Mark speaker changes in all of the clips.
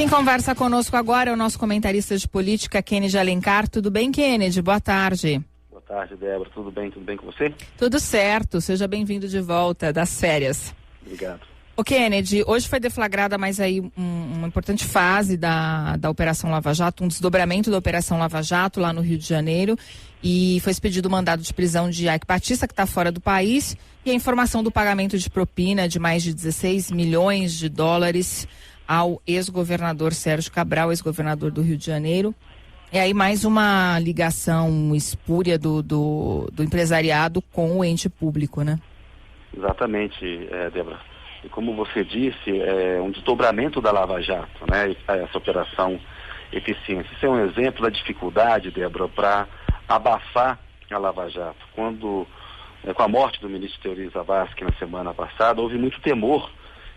Speaker 1: Quem conversa conosco agora é o nosso comentarista de política, Kennedy Alencar. Tudo bem, Kennedy? Boa tarde.
Speaker 2: Boa tarde, Débora. Tudo bem com você?
Speaker 1: Tudo certo. Seja bem-vindo de volta das férias.
Speaker 2: Obrigado.
Speaker 1: Ô Kennedy, hoje foi deflagrada mais aí uma importante fase da Operação Lava Jato, um desdobramento da Operação Lava Jato lá no Rio de Janeiro, e foi expedido o mandado de prisão de Eike Batista, que está fora do país, e a informação do pagamento de propina de mais de 16 milhões de dólares ao ex-governador Sérgio Cabral, ex-governador do Rio de Janeiro. E aí mais uma ligação espúria do empresariado com o ente público, né?
Speaker 2: Exatamente, Débora. E como você disse, é um desdobramento da Lava Jato, né? Essa operação Eficiência. Isso é um exemplo da dificuldade, Débora, para abafar a Lava Jato. Quando, com a morte do ministro Teori Zavascki na semana passada, houve muito temor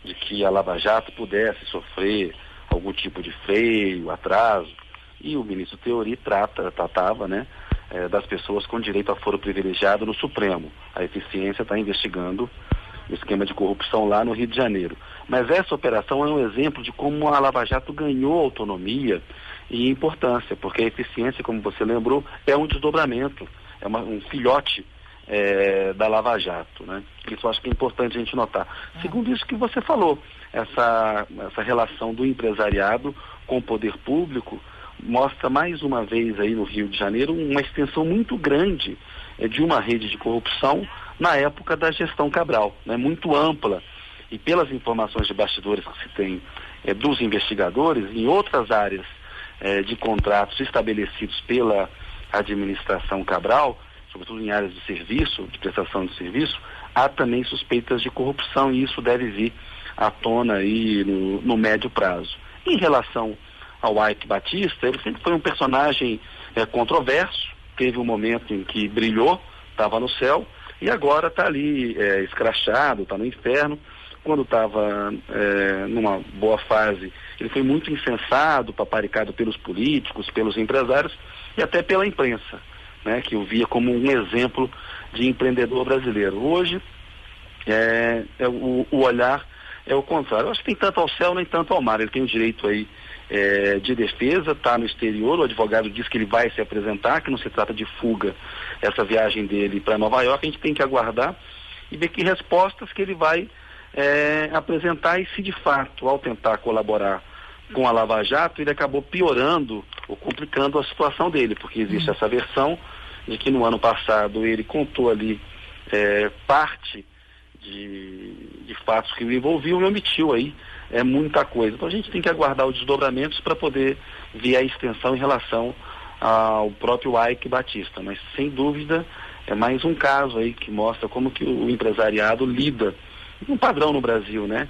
Speaker 2: de que a Lava Jato pudesse sofrer algum tipo de freio, atraso. E o ministro Teori tratava, né, das pessoas com direito a foro privilegiado no Supremo. A Eficiência está investigando o esquema de corrupção lá no Rio de Janeiro. Mas essa operação é um exemplo de como a Lava Jato ganhou autonomia e importância, porque a Eficiência, como você lembrou, é um desdobramento, é um filhote da Lava Jato, né? Isso eu acho que é importante a gente notar. Segundo isso que você falou, essa relação do empresariado com o poder público mostra mais uma vez aí no Rio de Janeiro uma extensão muito grande de uma rede de corrupção na época da gestão Cabral, né, muito ampla, e pelas informações de bastidores que se tem dos investigadores, em outras áreas de contratos estabelecidos pela administração Cabral, sobretudo em áreas de serviço, de prestação de serviço, há também suspeitas de corrupção, e isso deve vir à tona aí no médio prazo. Em relação ao Eike Batista, ele sempre foi um personagem controverso, teve um momento em que brilhou, estava no céu, e agora está ali escrachado, está no inferno. Quando estava numa boa fase, ele foi muito incensado, paparicado pelos políticos, pelos empresários e até pela imprensa, né, que o via como um exemplo de empreendedor brasileiro. Hoje, o olhar é o contrário. Eu acho que tem tanto ao céu, nem tanto ao mar. Ele tem o direito aí de defesa, está no exterior, o advogado diz que ele vai se apresentar, que não se trata de fuga essa viagem dele para Nova York. A gente tem que aguardar e ver que respostas que ele vai apresentar, e se de fato, ao tentar colaborar com a Lava Jato, ele acabou piorando ou complicando a situação dele, porque existe essa versão de que no ano passado ele contou ali parte de fatos que o envolviam e omitiu aí muita coisa. Então a gente tem que aguardar os desdobramentos para poder ver a extensão em relação ao próprio Eike Batista, mas sem dúvida é mais um caso aí que mostra como que o empresariado lida, um padrão no Brasil, né?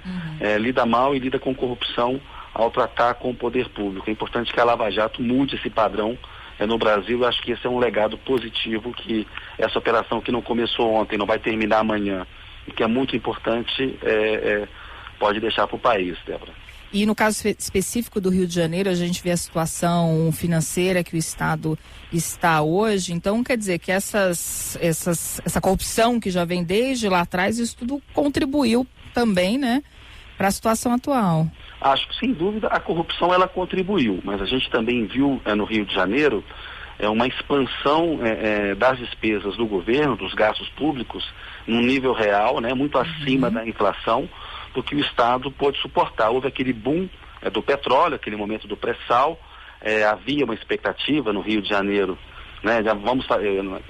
Speaker 2: Lida mal e lida com corrupção ao tratar com o poder público. É importante que a Lava Jato mude esse padrão no Brasil. Eu acho que esse é um legado positivo, que essa operação que não começou ontem, não vai terminar amanhã, e que é muito importante, pode deixar para o país, Débora.
Speaker 1: E no caso específico do Rio de Janeiro, a gente vê a situação financeira que o Estado está hoje. Então, quer dizer que essa corrupção que já vem desde lá atrás, isso tudo contribuiu também, né, para a situação atual.
Speaker 2: Acho que, sem dúvida, a corrupção ela contribuiu, mas a gente também viu no Rio de Janeiro uma expansão das despesas do governo, dos gastos públicos, num nível real, né, muito acima da inflação, do que o Estado pôde suportar. Houve aquele boom do petróleo, aquele momento do pré-sal, havia uma expectativa no Rio de Janeiro, né,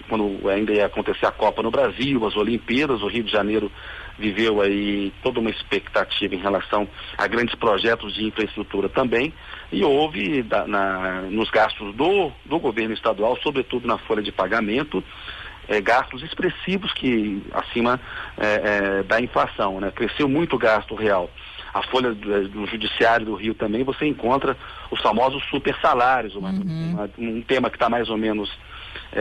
Speaker 2: quando ainda ia acontecer a Copa no Brasil, as Olimpíadas, o Rio de Janeiro viveu aí toda uma expectativa em relação a grandes projetos de infraestrutura também, e houve nos gastos do governo estadual, sobretudo na folha de pagamento, gastos expressivos que acima da inflação, né? Cresceu muito o gasto real. A folha do Judiciário do Rio também, você encontra os famosos super salários, um tema que está mais ou menos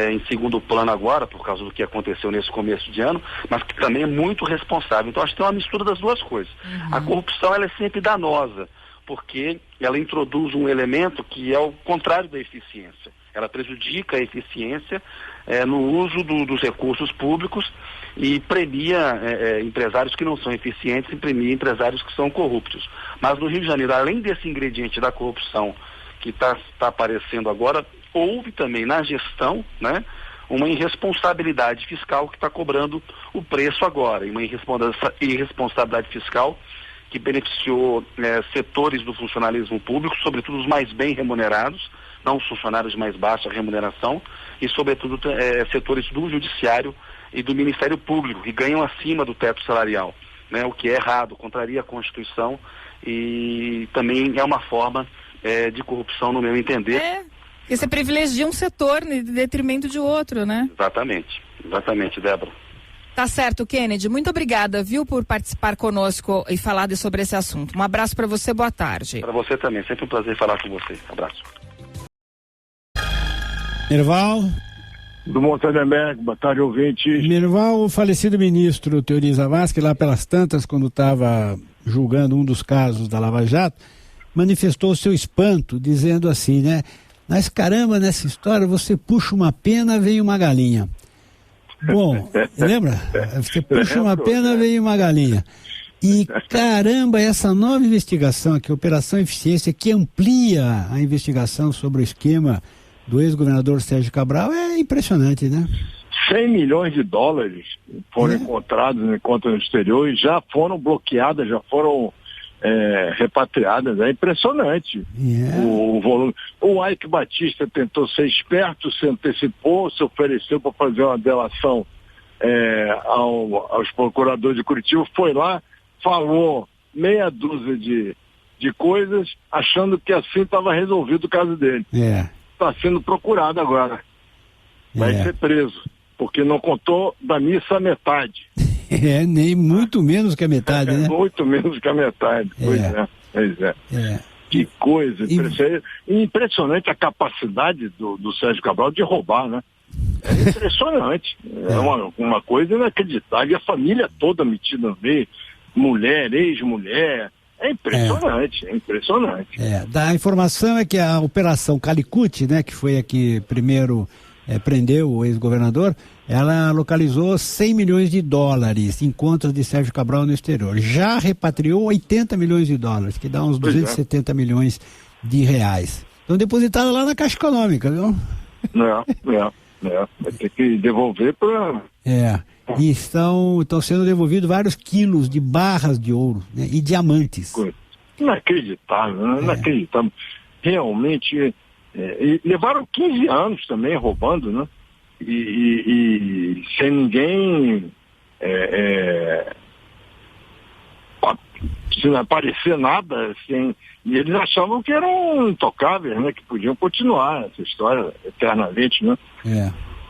Speaker 2: em segundo plano agora, por causa do que aconteceu nesse começo de ano, mas que também é muito responsável. Então acho que tem uma mistura das duas coisas. A corrupção ela é sempre danosa, porque ela introduz um elemento que é o contrário da eficiência. Ela prejudica a eficiência no uso dos recursos públicos, e premia empresários que não são eficientes e premia empresários que são corruptos. Mas no Rio de Janeiro, além desse ingrediente da corrupção que está aparecendo agora, houve também na gestão, né, uma irresponsabilidade fiscal que está cobrando o preço agora, e uma irresponsabilidade fiscal que beneficiou setores do funcionalismo público, sobretudo os mais bem remunerados, não os funcionários de mais baixa remuneração, e sobretudo setores do judiciário e do Ministério Público, que ganham acima do teto salarial, né, o que é errado, contraria a Constituição e também é uma forma de corrupção, no meu entender.
Speaker 1: Porque você privilegia um setor em detrimento de outro, né?
Speaker 2: Exatamente, Débora.
Speaker 1: Tá certo, Kennedy. Muito obrigada, viu, por participar conosco e falar sobre esse assunto. Um abraço para você, boa tarde.
Speaker 2: Para você também, sempre um prazer falar com você. Abraço.
Speaker 3: Merval.
Speaker 4: Do Montanha-Berg, boa tarde, ouvintes.
Speaker 3: Merval, o falecido ministro Teori Zavascki, lá pelas tantas, quando estava julgando um dos casos da Lava Jato, manifestou o seu espanto, dizendo assim, né? Mas caramba, nessa história, você puxa uma pena, vem uma galinha. Bom, lembra? Você puxa uma pena, vem uma galinha. E caramba, essa nova investigação aqui, Operação Eficiência, que amplia a investigação sobre o esquema do ex-governador Sérgio Cabral, é impressionante, né?
Speaker 4: 100 milhões de dólares foram encontrados em contas no exterior e já foram bloqueadas, já foram repatriadas. É impressionante o volume. O Eike Batista tentou ser esperto, se antecipou, se ofereceu para fazer uma delação aos procuradores de Curitiba, foi lá, falou meia dúzia de coisas, achando que assim estava resolvido o caso dele. Está sendo procurado agora. Vai ser preso, porque não contou da missa a metade.
Speaker 3: Nem muito menos que a metade, né?
Speaker 4: Muito menos que a metade, pois é. Que coisa impressionante a capacidade do Sérgio Cabral de roubar, né? É impressionante. É uma coisa inacreditável. E a família toda metida no meio, mulher, ex-mulher. É impressionante, é impressionante.
Speaker 3: A informação é que a Operação Calicut, né, que foi a que primeiro prendeu o ex-governador, ela localizou 100 milhões de dólares em contas de Sérgio Cabral no exterior. Já repatriou 80 milhões de dólares, que dá uns 270 milhões de reais. Estão depositados lá na Caixa Econômica, viu?
Speaker 4: Vai ter que devolver para...
Speaker 3: E estão sendo devolvidos vários quilos de barras de ouro, né, e diamantes.
Speaker 4: Inacreditável, inacreditável. Realmente, e levaram 15 anos também roubando, né? E sem ninguém sem aparecer nada, e eles achavam que eram intocáveis, né? Que podiam continuar essa história eternamente, né?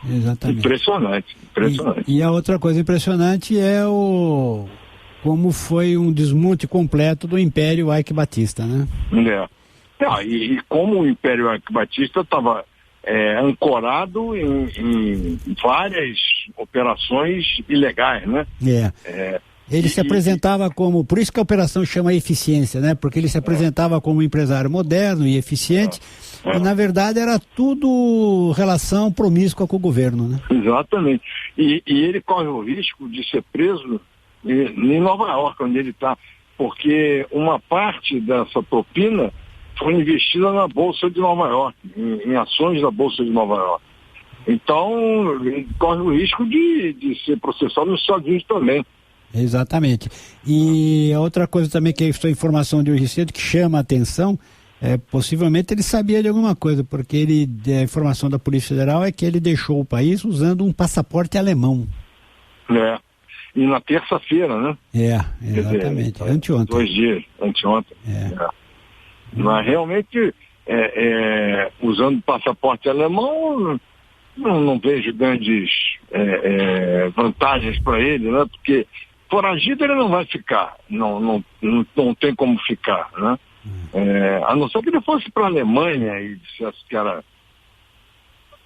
Speaker 3: Exatamente.
Speaker 4: Impressionante.
Speaker 3: E a outra coisa impressionante é como foi um desmonte completo do Império Eike Batista, né?
Speaker 4: E como o Império Eike Batista estava ancorado em várias operações ilegais, né?
Speaker 3: Ele se apresentava como, por isso que a operação chama eficiência, né? Porque ele se apresentava como um empresário moderno e eficiente, e na verdade era tudo relação promíscua com o governo, né?
Speaker 4: Exatamente. E ele corre o risco de ser preso em Nova York, onde ele está, porque uma parte dessa propina foi investida na Bolsa de Nova York, em ações da Bolsa de Nova York. Então, ele corre o risco de ser processado nos Estados Unidos também.
Speaker 3: Exatamente. E a outra coisa também que é a informação de hoje cedo que chama a atenção, possivelmente ele sabia de alguma coisa, porque a informação da Polícia Federal é que ele deixou o país usando um passaporte alemão.
Speaker 4: E na terça-feira, né?
Speaker 3: Exatamente. Anteontem.
Speaker 4: 2 dias, anteontem. Mas realmente, usando passaporte alemão, não vejo grandes vantagens para ele, né? Porque foragido ele não vai ficar, não tem como ficar, né? A não ser que ele fosse para a Alemanha e dissesse que era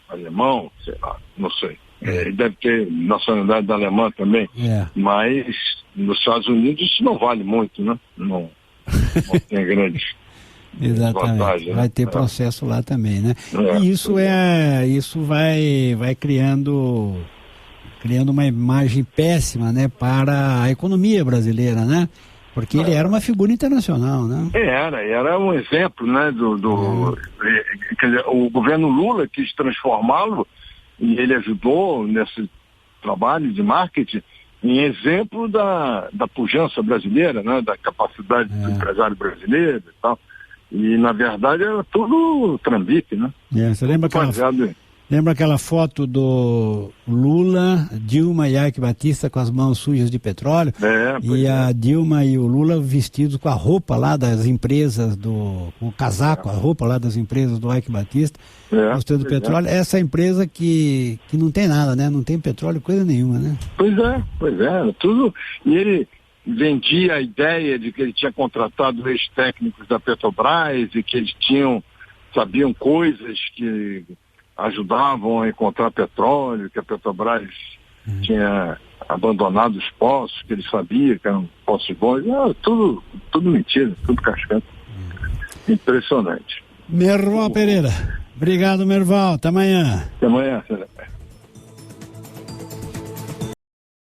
Speaker 4: alemão, sei lá, não sei. Ele deve ter nacionalidade da alemã também, mas nos Estados Unidos isso não vale muito, né? Não tem grandes vantagens.
Speaker 3: Vai ter processo lá também, né? E isso vai criando criando uma imagem péssima, né, para a economia brasileira, né? Porque ele era uma figura internacional, né?
Speaker 4: Era um exemplo, né, quer dizer, o governo Lula quis transformá-lo, e ele ajudou nesse trabalho de marketing, em exemplo da pujança brasileira, né, da capacidade do empresário brasileiro e tal. E, na verdade, era tudo trambique, né?
Speaker 3: Você lembra aquela foto do Lula, Dilma e Ike Batista com as mãos sujas de petróleo? E a Dilma e o Lula vestidos com a roupa lá das empresas, o casaco, a roupa lá das empresas do Ike Batista, mostrando petróleo. Essa empresa que não tem nada, né? Não tem petróleo, coisa nenhuma, né?
Speaker 4: Pois é, tudo. E ele vendia a ideia de que ele tinha contratado ex-técnicos da Petrobras e que eles sabiam coisas que ajudavam a encontrar petróleo, que a Petrobras tinha abandonado os poços, que ele sabia que eram poços bons. Tudo mentira, tudo cascata. Impressionante.
Speaker 3: Merval Pereira. Obrigado, Merval. Até amanhã.
Speaker 4: Até amanhã.